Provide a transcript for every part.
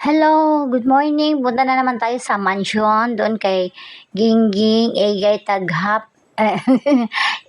Hello, good morning. Punta na naman tayo sa mansion doon kay Gingging Egay Taghap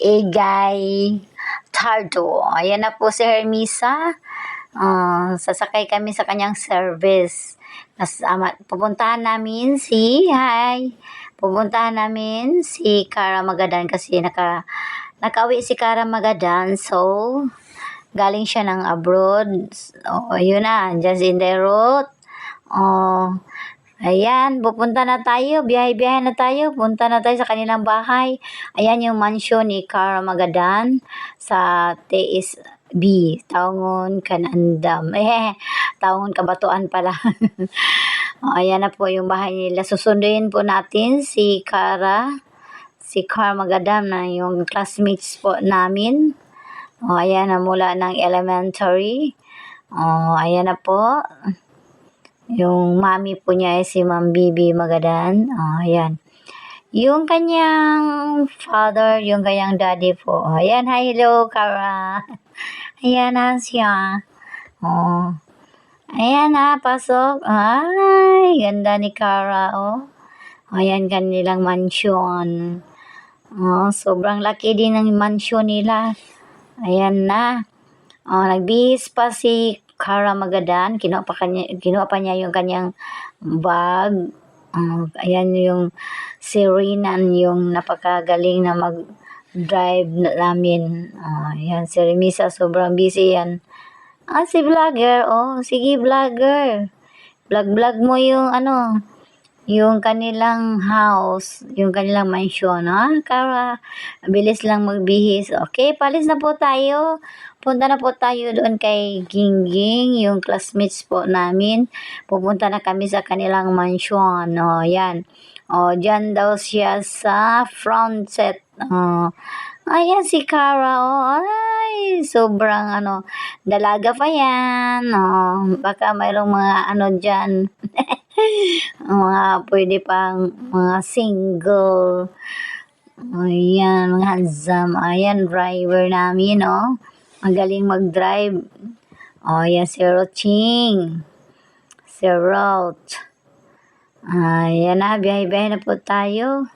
Egay Tardo. Ayan na po si Hermisa. Sasakay kami sa kanyang service. Pupuntahan namin si Kara Magadan kasi nakauwi si Kara Magadan. So, galing siya ng abroad. Yun na, just in the road. Ayan, pupunta na tayo, biyahe-biyahe na tayo, punta na tayo sa kanilang bahay. Ayan yung mansion ni Kara Magadan sa TSB, Taungon, Kanandam. Taungon, Kabatuan pala. Ayan na po yung bahay nila. Susunduin po natin si Kara Magadan na yung classmates po namin. Ayan na mula ng elementary. Ayan na po. Yung mami po niya ay si Ma'am Bibi Magadan. Ayan. Yung kanyang father, yung kanyang daddy po. Ayan, hello, Kara. Ayan na siya. Ayan na, pasok. Ay, ganda ni Kara, Ayan, kanilang mansion. Sobrang laki din ng mansion nila. Ayan na. Nagbihis pa si Kara Magadan, kinuha pa niya yung kanyang bag. Ayan yung si Rinan, yung napakagaling na mag-drive namin. Ayan, si Remisa, sobrang busy yan. Si vlogger, sige vlogger. Vlog mo yung yung kanilang house, yung kanilang mansion, Kara, bilis lang magbihis. Okay, palis na po tayo. Punta na po tayo doon kay Gingging, yung classmates po namin. Pupunta na kami sa kanilang mansion. Yan. Dyan daw siya sa front set. Ayan si Kara, ay, sobrang dalaga pa yan. Baka mayroong mga dyan. Mga pwede pang mga single. Ayan, mga handsome. Ayan, driver namin, Magaling mag-drive. Ayan, si Roching. Si Roth. Ayan na, biyahe-biyahe na po tayo.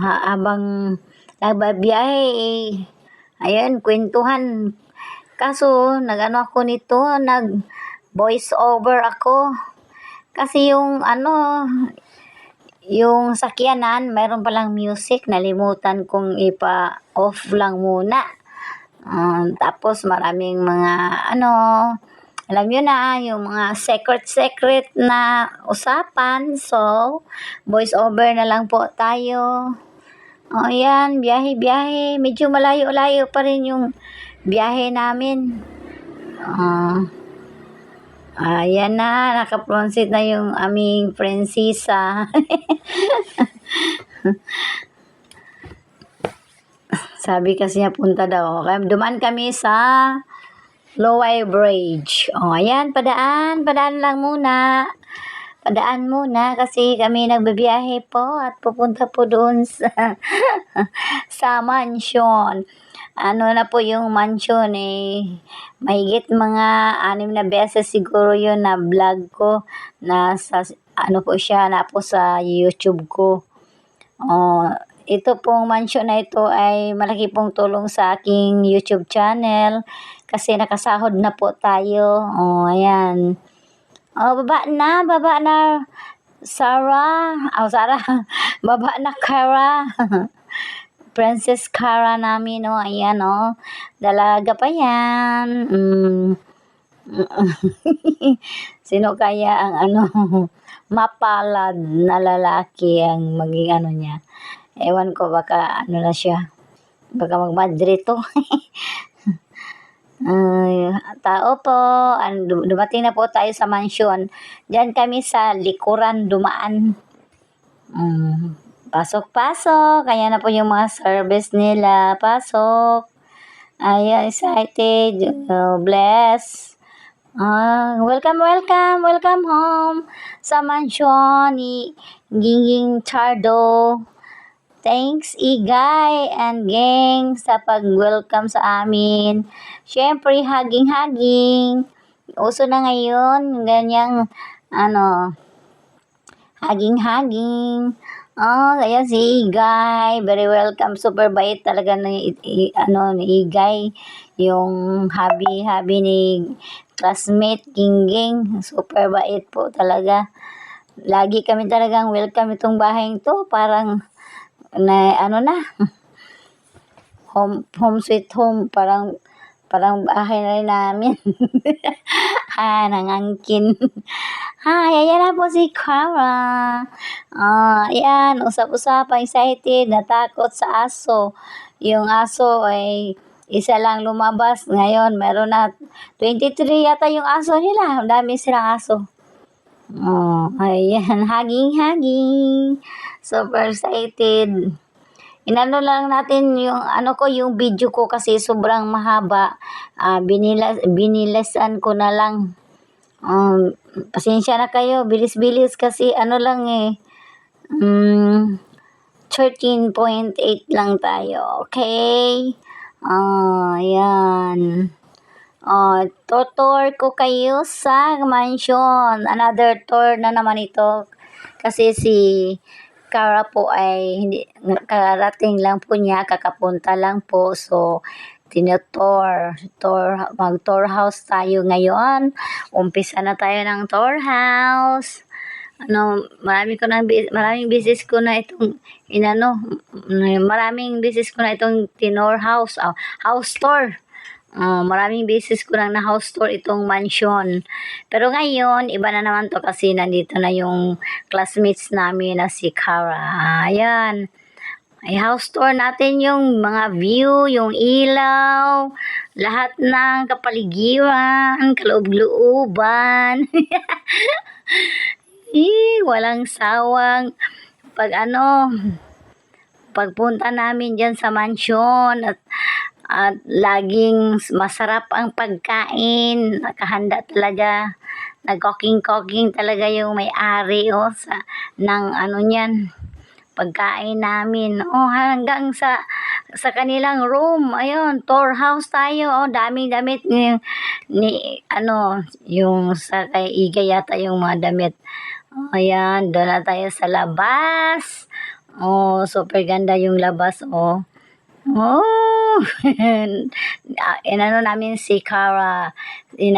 Habang nagbabiyahe, ayan, kwentuhan. Kaso, ako nito, voice over ako. Kasi yung yung sakyanan, mayroon palang music, nalimutan kong ipa-off lang muna. Tapos maraming mga alam nyo na, yung mga secret na usapan. So, voice over na lang po tayo. Ayan, biyahe. Medyo malayo-layo pa rin yung biyahe namin. Ayan na, naka-front na yung aming prinsesa. Sabi kasi niya punta daw. Dumaan kami sa Loway Bridge. Ayan, padaan lang muna. Padaan muna kasi kami nagbabiyahe po at pupunta po doon sa mansion. Na po yung mansion mahigit mga 6 na beses siguro yun na vlog ko na sa po siya na po sa YouTube ko. Ito pong mansion na ito ay malaki pong tulong sa aking YouTube channel kasi nakasahod na po tayo. Ayan. Baba na Sarah. Baba na Kara. Princess Kara namin, ayan, dalaga pa yan. Sino kaya ang mapalad na lalaki ang maging niya? Ewan ko, baka na siya. Baka mag-Madrid to. Tao po, dumating na po tayo sa mansion. Diyan kami sa likuran dumaan. Pasok. Kaya na po yung mga service nila. Pasok. Ayan, excited. Bless. Welcome home sa mansion ni Gingging Tardo. Thanks, Igay and gang sa pag-welcome sa amin. Siyempre, hugging. Uso na ngayon, ganyang, ano, haging-haging. Oh, ayan si Igay, very welcome, super bait talaga ni ni Igay, yung hubby ni classmate Gingging, super bait po talaga. Lagi kami talagang welcome itong baheng 'to, parang na home sweet home, parang parang bahay na rin namin. Nangangkin. Hi, ayan na po si Cara. Ayan, usap-usapan, excited, natakot sa aso. Yung aso ay isa lang lumabas. Ngayon, meron na 23 yata yung aso nila. Ang dami silang aso. Ayan, hugging. Super excited. Inano lang natin yung yung video ko kasi sobrang mahaba. Binilasan ko na lang. Pasensya na kayo, bilis-bilis kasi lang 13.8 lang tayo, okay? Ayan. Tutor ko kayo sa mansion. Another tour na naman ito. Kasi si Cara po ay hindi karating lang po niya, kakapunta lang po. So, mag-tour house tayo ngayon. Umpisa na tayo ng tour house. Maraming beses ko na itong tinor house, house tour. Maraming beses ko lang na house tour itong mansion. Pero ngayon, iba na naman to kasi nandito na yung classmates namin na si Cara. Ayan. Ay, house tour natin yung mga view, yung ilaw, lahat ng kapaligiran, kaloob-looban. Walang sawang pagpunta namin dyan sa mansion at laging masarap ang pagkain, nakahanda talaga, nag-cooking talaga yung may-ari ng niyan, pagkain namin. Hanggang sa kanilang room, ayun, tour house tayo. Daming damit yung sa kay Iga yata yung mga damit. Ayan, doon na tayo sa labas. Super ganda yung labas, namin si Cara, ni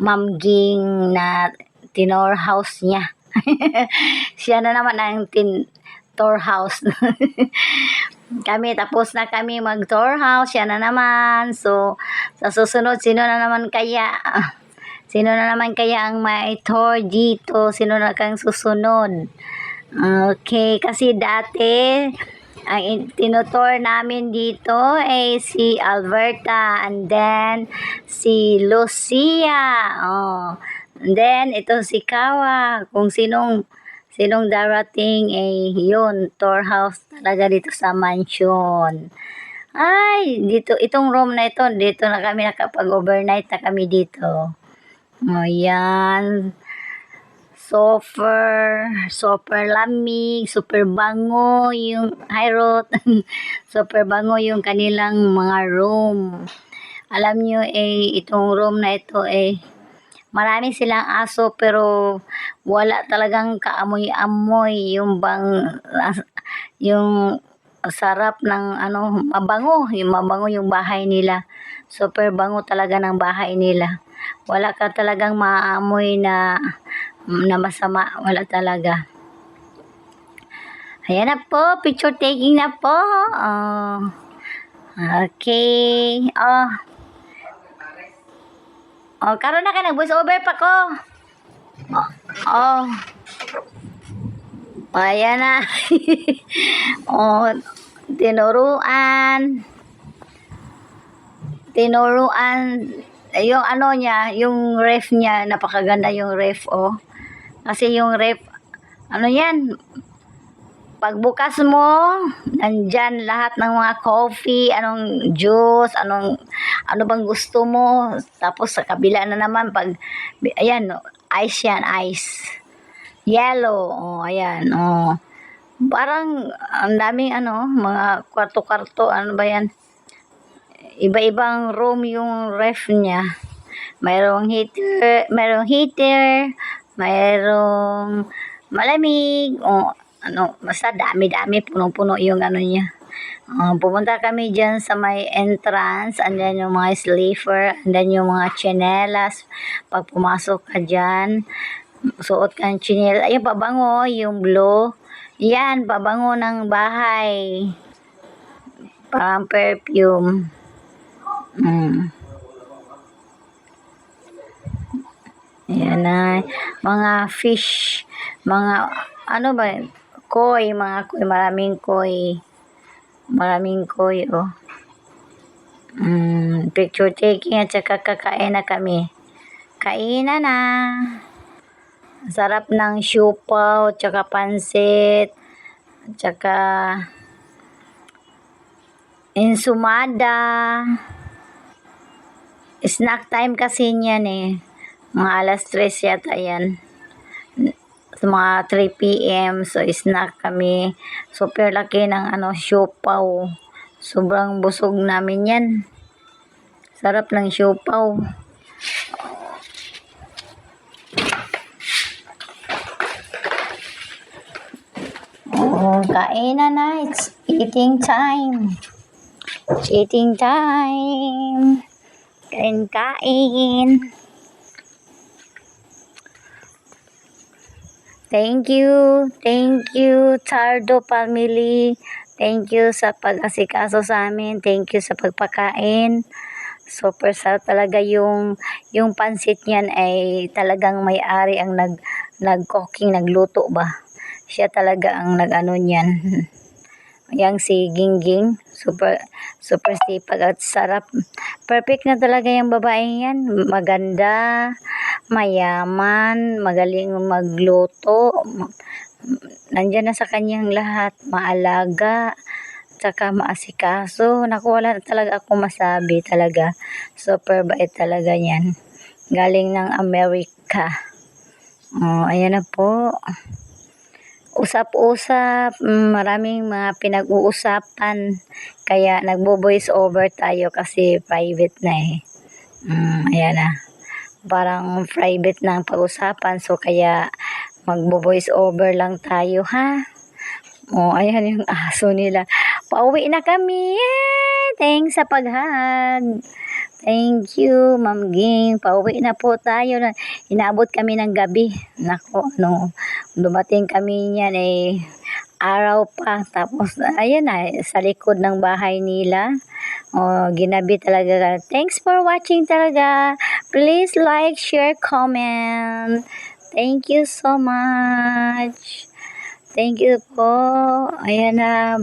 Ma'am Ging na tinor house niya. Siya na naman ang tour house. Tapos na kami mag-tour house, siya na naman. So, sa susunod, sino na naman kaya ang may tour dito? Sino na kang susunod? Okay, kasi dati, ang tinutour namin dito ay si Alberta and then si Lucia. And then, ito si Kawa. Kung sinong darating yun, tour house talaga dito sa mansion. Ay, dito, itong room na ito, dito na kami nakapag-overnight na kami dito. Ayan. Super lamig, super bango yung Hirot. Super bango yung kanilang mga room. Alam nyo, itong room na ito, marami silang aso pero wala talagang kaamoy-amoy yung sarap ng mabango yung bahay nila. Super bango talaga ng bahay nila. Wala ka talagang maamoy na masama, wala talaga. Ayan na po, picture taking na po. Okay. Karon na ka nag-voice over pa ko. Ayan na. Tinuruan yung niya, yung ref niya, napakaganda yung ref, Kasi yung ref, yan, pagbukas mo, nandyan lahat ng mga coffee, anong juice, ano bang gusto mo. Tapos sa kabila na naman, ayan, ice yan, ice. Yellow, ayan, Parang, ang daming mga kwarto-kwarto, ano ba yan? iba-ibang room yung ref niya. Mayroong heater, mayroong malamig, o ano, basta dami-dami, punong-puno yung ano niya. Pumunta kami dyan sa may entrance, andyan yung mga sleeper, andyan yung mga tsinelas. Pag pumasok ka dyan, suot ka ng tsinelas. Ayun, pabango, yung blue. Yan, pabango ng bahay. Parang perfume. Yan na, mga fish, mga ano ba, koi, maraming koi. Maraming koi, oh. Picture taking at saka kakain na kami. Kainan na. Sarap ng siupaw, tsaka pansit, tsaka ensumada. Snack time kasi niyan eh. Mga alas 3 yata yan. Sa mga 3 p.m. So, snack kami. Super laki ng siupaw. Sobrang busog namin yan. Sarap ng siupaw. Kainan na. It's eating time. It's eating time. Kain. Thank you, Tardo family. Thank you sa pag-asikaso sa amin. Thank you sa pagpakain. Super sarap talaga yung pansit niyan ay talagang may-ari ang nag-cooking, nagluto ba. Siya talaga ang nag-ano niyan. Yang si Gingging, super sipag at sarap. Perfect na talaga yung babaeng yan. Maganda, mayaman, magaling magluto. Nandiyan na sa kanyang lahat. Maalaga, tsaka maasikaso. Naku, wala talaga ako masabi talaga. Super bait talaga yan. Galing ng Amerika. Ayan na po. Usap-usap, maraming mga pinag-uusapan. Kaya nagbo-voice over tayo kasi private na eh. Ayan na. Parang private na ang pag-usapan. So kaya magbo-voice over lang tayo ha. Ayan yung aso nila. Pauwi na kami. Yay! Thanks sa pag-hug. Thank you, Ma'am Ging. Pauwi na po tayo. Inaabot kami ng gabi. Nako, dumating kami niyan eh, araw pa. Tapos, ayan na, sa likod ng bahay nila. Ginabi talaga. Thanks for watching talaga. Please like, share, comment. Thank you so much. Thank you po. Ayan na.